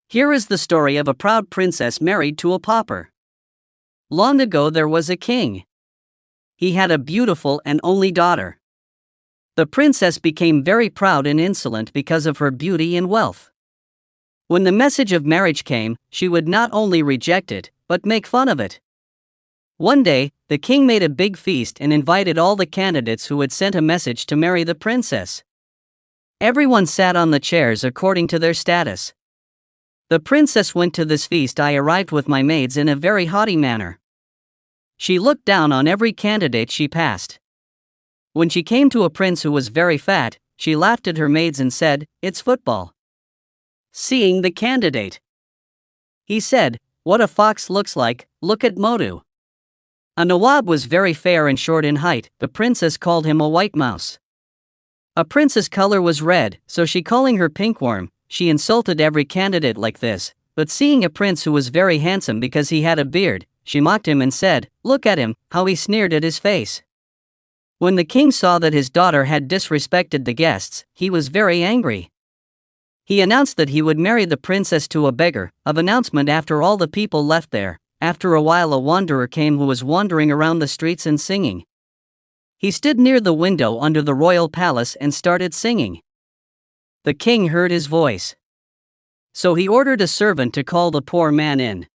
Here is the story of a proud princess married to a pauper. Long ago there was a king. He had a beautiful and only daughter. The princess became very proud and insolent because of her beauty and wealth. When the message of marriage came, she would not only reject it, but make fun of it. One day, the king made a big feast and invited all the candidates who had sent a message to marry the princess. Everyone sat on the chairs according to their status. The princess went to this feast. I arrived with my maids in a very haughty manner. She looked down on every candidate she passed. When she came to a prince who was very fat, she laughed at her maids and said, "It's football." Seeing the candidate, he said, "What a fox looks like, look at Motu." A Nawab was very fair and short in height. The princess called him a white mouse. A prince's color was red, so she calling her pinkworm, she insulted every candidate like this. But seeing a prince who was very handsome because he had a beard, she mocked him and said, "Look at him, how he sneered at his face." When the king saw that his daughter had disrespected the guests, he was very angry. He announced that he would marry the princess to a beggar. Of announcement after all the people left there. After a while a wanderer came who was wandering around the streets and singing. He stood near the window under the royal palace and started singing. The king heard his voice. So he ordered a servant to call the poor man in.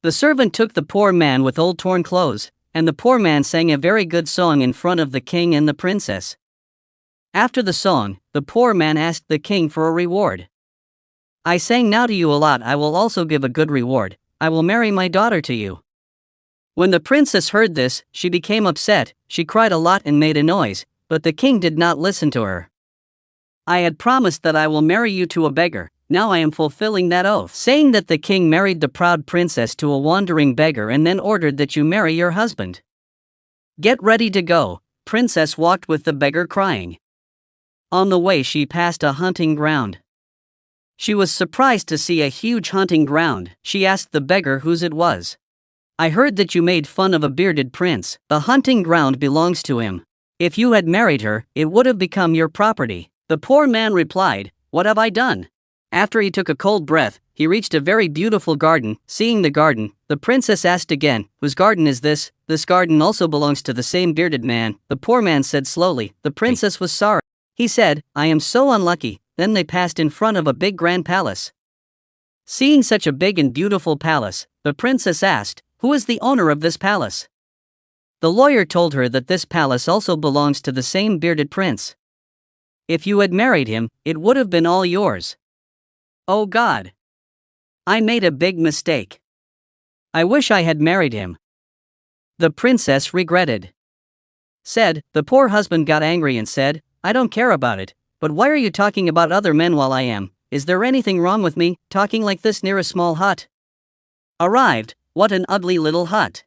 The servant took the poor man with old torn clothes, and the poor man sang a very good song in front of the king and the princess. After the song, the poor man asked the king for a reward. "I sang now to you a lot, I will also give a good reward. I will marry my daughter to you." When the princess heard this, she became upset. She cried a lot and made a noise, but the king did not listen to her. "I had promised that I will marry you to a beggar, now I am fulfilling that oath." Saying that, the king married the proud princess to a wandering beggar and then ordered that you marry your husband. Get ready to go. Princess walked with the beggar crying. On the way she passed a hunting ground. She was surprised to see a huge hunting ground. She asked the beggar whose it was. "I heard that you made fun of a bearded prince. The hunting ground belongs to him. If you had married her, it would have become your property." The poor man replied, "What have I done?" After he took a cold breath, he reached a very beautiful garden. Seeing the garden, the princess asked again, "Whose garden is this?" "This garden also belongs to the same bearded man." The poor man said slowly. The princess was sorry. He said, "I am so unlucky." Then they passed in front of a big grand palace. Seeing such a big and beautiful palace, the princess asked, "Who is the owner of this palace?" The lawyer told her that this palace also belongs to the same bearded prince. If you had married him, it would have been all yours. Oh God! I made a big mistake. I wish I had married him. The princess regretted. The poor husband got angry and said, "I don't care about it, but why are you talking about other men while I am? Is there anything wrong with me, talking like this near a small hut?" Arrived, what an ugly little hut.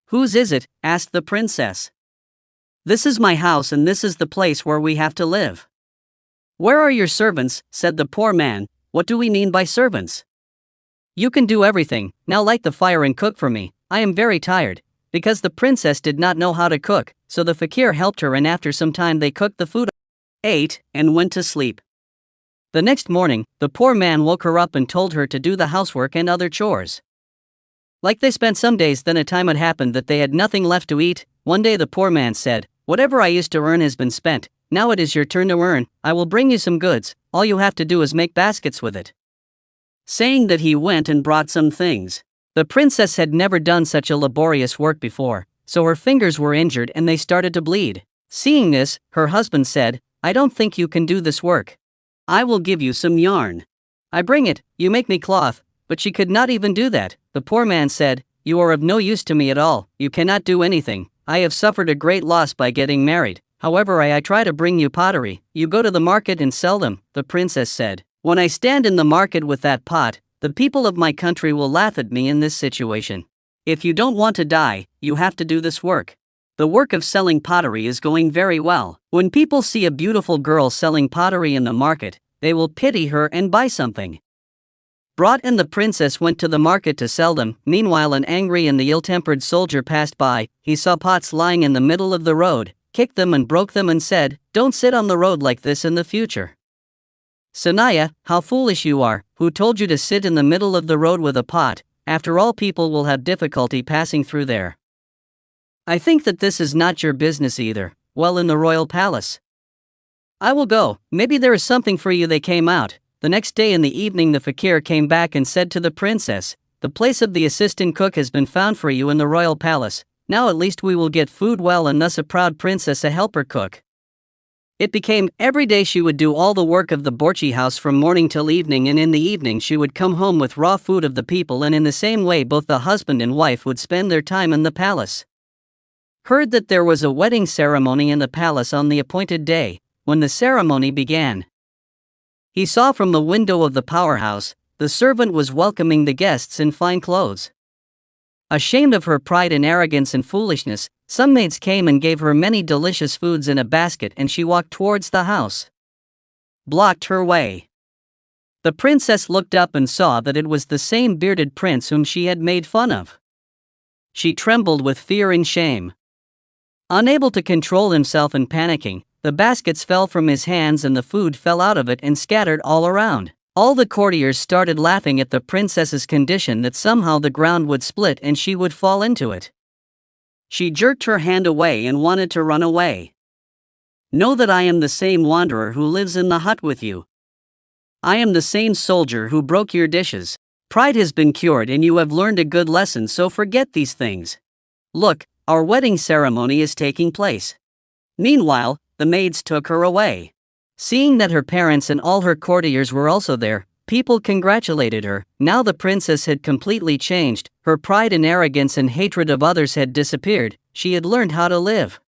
"Whose is it?" asked the princess. "This is my house and this is the place where we have to live." "Where are your servants?" said the poor man. "What do we mean by servants? You can do everything, now light the fire and cook for me, I am very tired." Because the princess did not know how to cook, so the fakir helped her and after some time they cooked the food, ate, and went to sleep. The next morning, the poor man woke her up and told her to do the housework and other chores. Like they spent some days, then a time had happened that they had nothing left to eat. One day the poor man said, "Whatever I used to earn has been spent, now it is your turn to earn. I will bring you some goods, all you have to do is make baskets with it." Saying that, he went and brought some things. The princess had never done such a laborious work before, so her fingers were injured and they started to bleed. Seeing this, her husband said, "I don't think you can do this work. I will give you some yarn. I bring it, you make me cloth." But she could not even do that. The poor man said, "You are of no use to me at all, you cannot do anything. I have suffered a great loss by getting married. However, I try to bring you pottery, you go to the market and sell them." The princess said, "When I stand in the market with that pot, the people of my country will laugh at me in this situation. If you don't want to die, you have to do this work. The work of selling pottery is going very well. When people see a beautiful girl selling pottery in the market, they will pity her and buy something." Brought and the princess went to the market to sell them. Meanwhile, an angry and the ill-tempered soldier passed by. He saw pots lying in the middle of the road, kicked them and broke them and said, "Don't sit on the road like this in the future." Sanaya, how foolish you are, who told you to sit in the middle of the road with a pot? After all, people will have difficulty passing through there. I think that this is not your business either. Well, in the royal palace. I will go, maybe there is something for you. They came out. The next day in the evening the fakir came back and said to the princess, the place of the assistant cook has been found for you in the royal palace. Now at least we will get food well, and thus a proud princess a helper cook. It became every day she would do all the work of the Borchi house from morning till evening, and in the evening she would come home with raw food of the people, and in the same way both the husband and wife would spend their time in the palace. Heard that there was a wedding ceremony in the palace on the appointed day. When the ceremony began, he saw from the window of the powerhouse, the servant was welcoming the guests in fine clothes. Ashamed of her pride and arrogance and foolishness, some maids came and gave her many delicious foods in a basket, and she walked towards the house. Blocked her way. The princess looked up and saw that it was the same bearded prince whom she had made fun of. She trembled with fear and shame. Unable to control himself and panicking, the baskets fell from his hands and the food fell out of it and scattered all around. All the courtiers started laughing at the princess's condition, that somehow the ground would split and she would fall into it. She jerked her hand away and wanted to run away. Know that I am the same wanderer who lives in the hut with you. I am the same soldier who broke your dishes. Pride has been cured and you have learned a good lesson, so forget these things. Look, our wedding ceremony is taking place. Meanwhile, the maids took her away. Seeing that her parents and all her courtiers were also there, people congratulated her. Now the princess had completely changed, her pride and arrogance and hatred of others had disappeared, she had learned how to live.